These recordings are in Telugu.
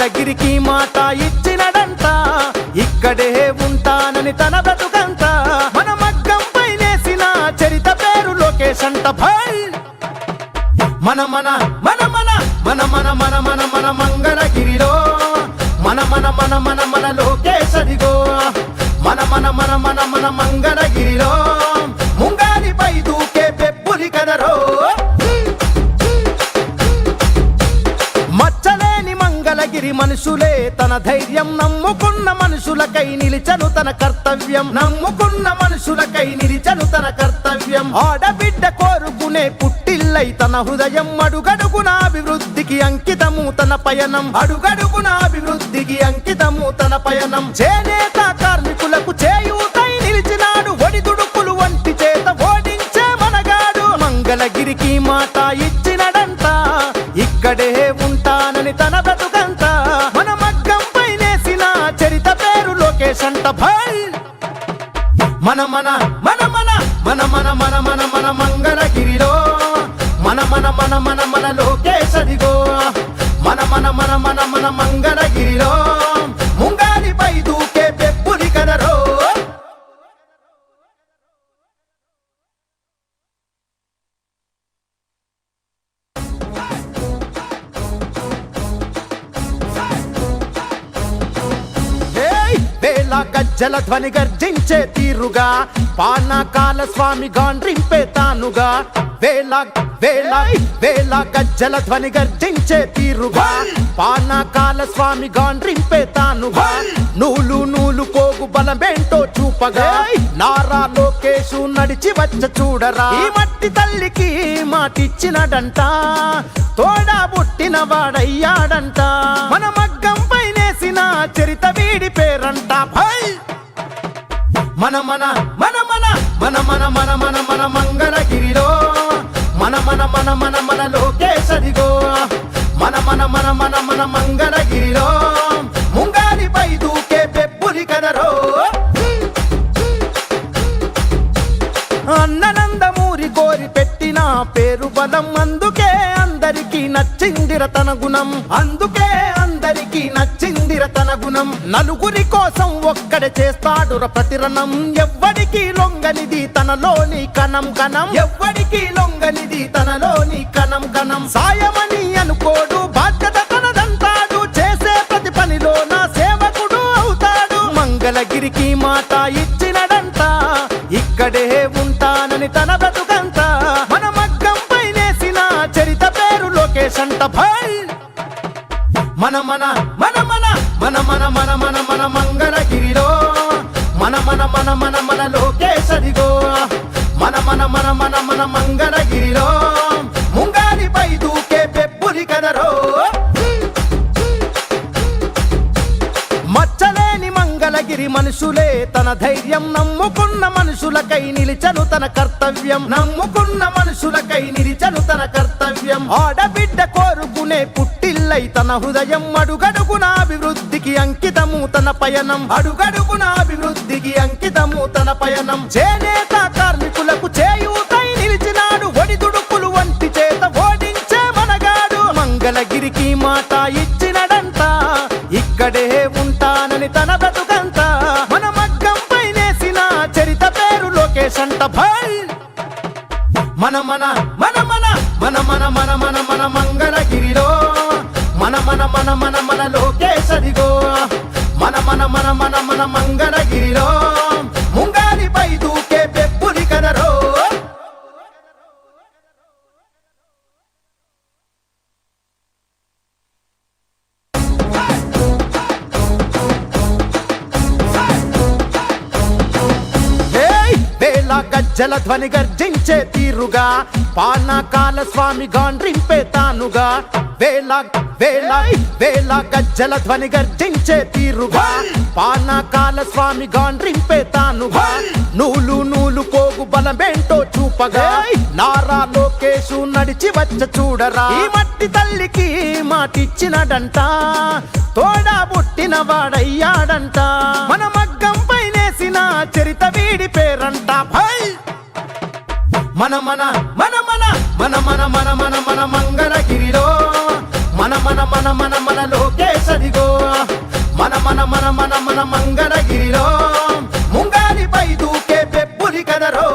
మంగళగిరికి మాట ఇచ్చినడంట, ఇక్కడే ఉంటానని తన బ్రతుకంతా. మన మగ్గం పైనేసిన చరిత పేరు లోకేష్ అంట. భై మన మన మన మన మన మన మన మన మన మంగళగిరిలో మన మన మన మన మన లోకేష్ అదిగో. మన మన మన మన మన మంగళగిరిలో ముంగాలిపై దూకే పెప్పులి కదరో. మచ్చలేని మంగళగిరి మనుషులే తన ధైర్యం, నమ్ముకున్న మనుషులకై నిలిచను తన కర్తవ్యం. నమ్ముకున్న మనుషులకై నిలిచను తన కర్తవ్యం. ఆడబిడ్డ కోరుకునే పుట్టిల్లై తన హృదయం. అడుగడుగున అభివృద్ధికి అంకితము తన పయనం. అడుగడుగున అభివృద్ధికి అంకితము తన పయనం. చేనేత కార్మికులకు చేయూతై నిలిచినాడు. ఒడిదుడుకులు వంటి చేత ఓడించే మనగాడు. మంగళగిరికి మాట ఇచ్చినడంట, ఇక్కడే ఉంటానని తన బ్రతుకంతా. మన మగ్గం పైనేసిన చరిత పేరు లోకేష్ అంట. భై మన మన మన మన మన మన మన మన మన మంగళగిరిలో మన మన మన మన మన లోకేష్ అదిగో. మన మన మన మన మన మంగళగిరిలో ముంగాలిపై దూకే పెప్పులి కదరో. వేల గజ్జల ధ్వని గర్జించే తీరుగా పానకాల స్వామి గాండ్రింపే తానుగా. వేల వేల వేల గజ్జల ధ్వని గర్జించే తీరుగా పానకాల స్వామి గాండ్రింపే తానుగా. నూలు నూలు పోగు బలమేంటో చూపగా నారా లోకేషు నడిచి వచ్చ చూడరా. ఈ మట్టి తల్లికి మాటిచ్చినడంట, తోడా పుట్టిన వాడయ్యాడంట. మన మగ్గం పైనేసిన చరిత వీడి పేరంట. భై మన మన మన మన మన మన మన మన మన మంగళగిరిలో మన మన మన మన మన లోకేష్ అదిగో. మన మన మన మన మన మంగళగిరిలో ముంగాలిపై దూకే పెప్పులి కదరో. అన్ననందమూరి కోరి పెట్టిన పేరు బలం. అందుకే అందరికీ నచ్చిందిర తన గుణం. అందుకే అందరికీ నచ్చిందిర తన గుణం. నలుగురి కోసం ఒక్కడే చేస్తాడుర ప్రతిరణం. ఎవ్వడికి లొంగనిది తనలోని కణం కణం. ఎవ్వడికి లొంగనిది తనలోని కణం కణం. సాయమని అనుకోడు, బాధ్యత తనదంటాడు. చేసే ప్రతి పనిలో నా సేవకుడు అవుతాడు. మంగళగిరికి మాట ఇచ్చినడంట, ఇక్కడే ఉంటానని తన బ్రతుకంతా. మన మగ్గం పైనేసిన చరిత పేరు లోకేష్ అంట. భై మన మన మన మన మన మన మన మన మన మంగళగిరిలో మన మన మన మన మన లోకేష్ అదిగో. మన మన మన మన మన మంగళగిరిలో ముంగాలిపై దూకే పెప్పులి కదరో. మచ్చలేని మంగళగిరి మనుషులే తన ధైర్యం, నమ్ముకున్న మనుషులకై నిలిచను తన కర్తవ్యం. నమ్ముకున్న మనుషులకై నిలిచను తన కర్తవ్యం. ఆడబిడ్డ కోరుకునే పుట్టిల్లై తన హృదయం. అడుగడుగున అభివృద్ధికి అంకితము తన పయనం. అడుగడుగున అభివృద్ధికి అంకితము తన పయనం. చేనేత కార్మికులకు చేయూతై నిలిచినాడు. ఒడిదుడుకులు వంటి చేత ఓడించే మనగాడు. మంగళగిరికి మాట ఇచ్చినడంట, ఇక్కడే ఉంటానని తన బ్రతుకంతా. మన మగ్గం పైనేసిన చరిత పేరు లోకేష్ అంట. భై మన మన మన మన మన మన మన మన మన మంగళగిరిలో మన మన మన మన మన లోకేష్ అదిగో. మన మన మన మన మన మంగళగిరిలో ముంగాలిపై దూకే పెప్పులి కదరో. గజ్జల ధ్వని గర్జించే తీరుగా పానకాల స్వామి గాండ్రింపే తానుగా. వేల వేల వేల గజ్జల ధ్వని గర్జించే తీరుగా పానకాల స్వామి గాండ్రింపే తానుగా. నూలు నూలు పోగు బలమేంటో చూపగా నారా లోకేషు నడిచి వచ్చ చూడరా. ఈ మట్టి తల్లికి మాటిచ్చినడంట, తోడా పుట్టిన వాడయ్యాడంట. మన మగ్గం పైనేసిన చరిత వీడి పేరంట. భై మన మన మన మన మన మన మన మన మన మంగళగిరిలో మన మన మన మన మన లోకేష్ అదిగో. మన మంగళగిరిలో ముంగాలిపై దూకే పెబ్బులి కదరో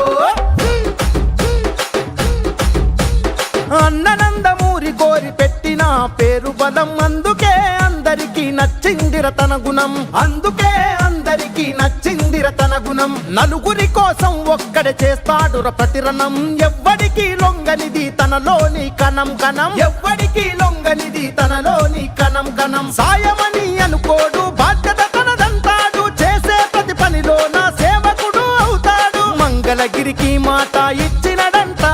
అన్ననందమూరి కోరి పెట్టిన పేరు బలం అందుకే అందరికీ నచ్చిందిర తన గుణం అందుకే అందరికీ నచ్చిందిర తన గుణం నలుగురి కోసం ఒక్కడే చేస్తాడుర ప్రతిరణం ఎవ్వడికి లొంగనిది తనలోని కణం కణం ఎవ్వడికి లొంగనిది తనలోని కణం కణం సాయమని అనుకోడు బాధ్యత తనదంటాడు చేసే ప్రతి పనిలో నా సేవకుడు అవుతాడు మంగళగిరికి మాట ఇచ్చినడంట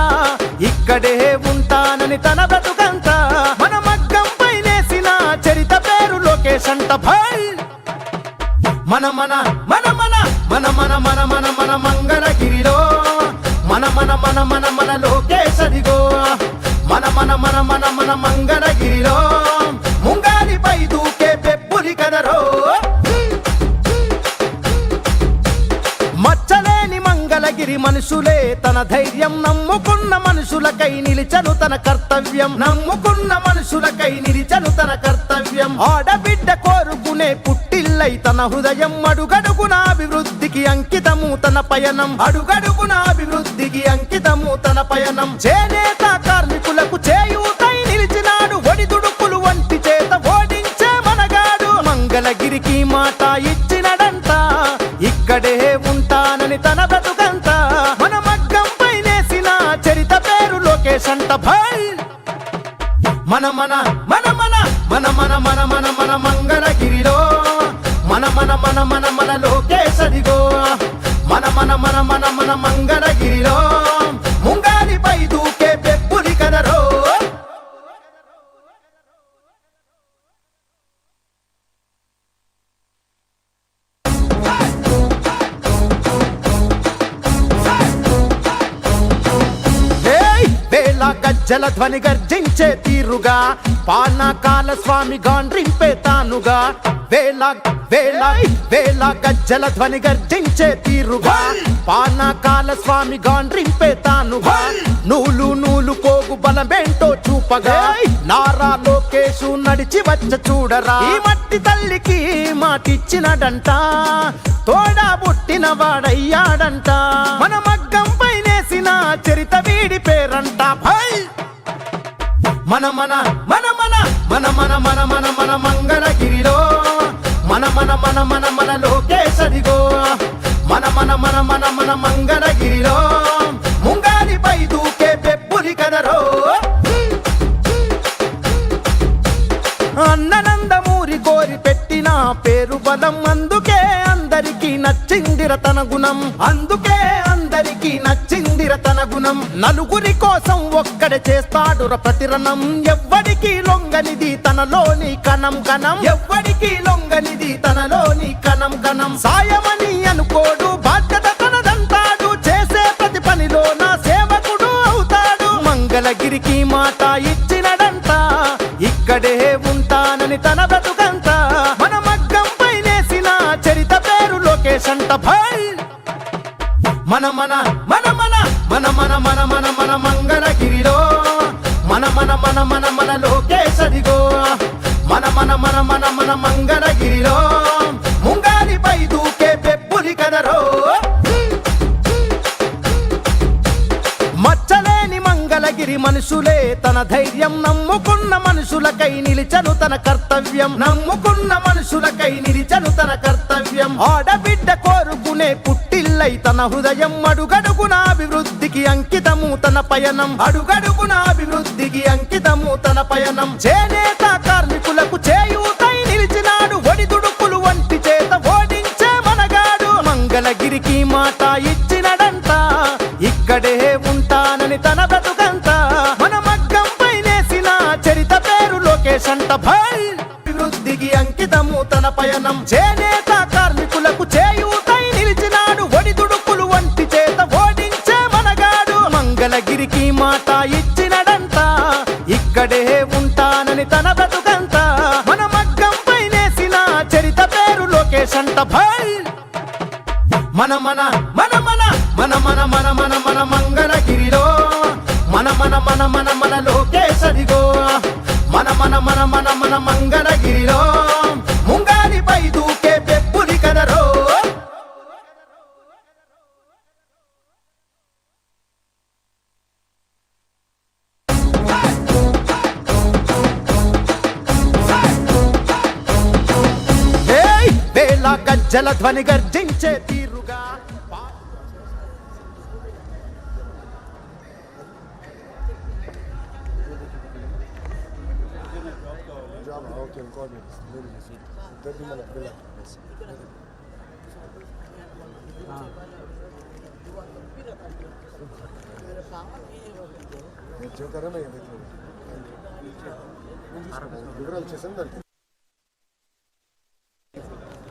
ఇక్కడే ఉంటానని తన బ్రతుకంత మన మగ్గం పైనేసిన చరిత పేరు లోకేష్ అంట భాయ్ మన మన మన మన మన మన మన మన మన మంగళగిరిలో మన మన మన మన మన లోకేష్ అదిగో మన మన మన మన మన మంగళగిరిలో ముంగాలిపై దూకే పెబ్బులి కదరో మచ్చలేని మంగళగిరి మనుషులే తన ధైర్యం నమ్ముకున్న మనుషులకై నిలిచను తన కర్తవ్యం నమ్ముకున్న మనుషులకై నిలిచను తన కర్తవ్యం ఆడబిడ్డ కోరుకునే పుట్టిల్లై తన హృదయం అడుగడుగున అభివృద్ధికి అంకితము తన పయనం అడుగడుగున అభివృద్ధికి అంకితము తన పయనం చేనేత కార్మికులకు చేయూతై నిలిచినాడు ఒడిదుడుకులు వంటి చేత ఓడించే మనగాడు మంగళగిరికి మాట ఇచ్చినడంట ఇక్కడే ఉంటానని తన బ్రతుకంత మన మగ్గం పైనేసిన చరిత పేరు లోకేష్ అంట భాయ్ మన మన మన మన మన మన మన మన మన మంగళగిరిలో మన మన మన మన మన లోకేష్ అదిగో మన మన మన మన మన మంగళగిరిలో ముంగాలిపై దూకే పెబ్బులి కదరో గజ్జల ధ్వని గర్జించే తీరుగా పానకాల స్వామి గాండ్రింపే తానుగా వేళ వేళ వేళ గజ్జల ధ్వని గర్జించే తీరుగా పానకాల స్వామి గాండ్రింపే తానుగా నూలు నూలు కోగు బలమేంటో చూపగా నారా లోకేషు నడిచి వచ్చ చూడరా ఈ మట్టి తల్లికి మాటిచ్చినడంట తోడా పుట్టిన వాడయ్యాడంట మన మగ్గం పైనేసిన చరిత వీడి పేరంట భాయ్ మన మన మన మన మన మన మన మన మన మంగళగిరిలో మన మన మన మన మన లోకేష్ అదిగో మన మన మన మన మన మంగళగిరిలో ముంగాలిపై దూకే పెబ్బులి కదరో అన్ననందమూరి కోరి పెట్టిన పేరు బలం అందుకే అందరికీ నచ్చిందిర తన గుణం అందుకే అందరికీ నచ్చిందిర తన గుణం నలుగురి కోసం ఒక్కడే చేస్తాడుర ప్రతిరణం ఎవ్వడికి లొంగనిది తనలోని కణం కణం ఎవ్వడికి లొంగనిది తనలోని కణం కణం సాయమని అనుకోడు బాధ్యత తనదంటాడు చేసే ప్రతి పనిలో నా సేవకుడు అవుతాడు మంగళగిరికి మాట ఇచ్చినడంట ఇక్కడే ఉంటానని తన బ్రతుకంత మన మగ్గం పైనేసిన చరిత పేరు లోకేష్ అంట భాయ్ మన మన మన మన మన మన మన మన మన మంగళగిరిలో మన మన మన మన మన లోకేష్ అదిగో మన మన మన మన మన మంగళగిరిలో ముంగాలిపై దూకే పెబ్బులి కదరో మచ్చలేని మంగళగిరి మనుషులే తన ధైర్యం నమ్ముకున్న మనుషులకై నిలిచను తన కర్తవ్యం నమ్ముకున్న మనుషులకై నిలిచను తన కర్తవ్యం ఆడబిడ్డ కోరుకునే పుట్టిల్లై తన హృదయం అడుగడుగున అభివృద్ధికి అంకితము తన పయనం అడుగడుగున అభివృద్ధికి అంకితము తన పయనం చేనేత కార్మికులకు చేయూతై నిలిచినాడు ఒడిదుడుకులు వంటి చేత ఓడించే మనగాడు మంగళగిరికి మాట ఇచ్చినడంట ఇక్కడే ఉంటానని తన బ్రతుకంత మన మగ్గం పైనేసిన చరిత పేరు లోకేష్ అంట భాయ్ అభివృద్ధికి అంకితము తన పయనం చేనేత కార్మికులకు చేయూతై నిలిచినాడు ఒడిదుడుకులు వంటి చేత ఓడించే మనగాడు మంగళగిరికి మాట ఇచ్చినడంట ఇక్కడే ఉంటానని తన బ్రతుకంత మన మగ్గం పైనేసిన చరిత పేరు లోకేష్ అంట భాయ్ మన మన మన మన మన మన మన మన మన మంగళగిరిలో మన మన మన మన మన లోకేష్ అదిగో మన మన మన మన మన మంగళగిరిలో ముంగాలిపై దూకే పెబ్బులి వేల గజ్జల ధ్వని గర్జించే తీరుగా जो करें मैं ये देख लूँगा विवरण से समझ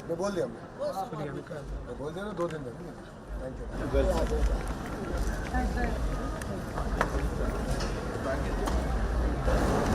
मैं बोल दिया मैं बोल दिया ना 2 दिन में थैंक यू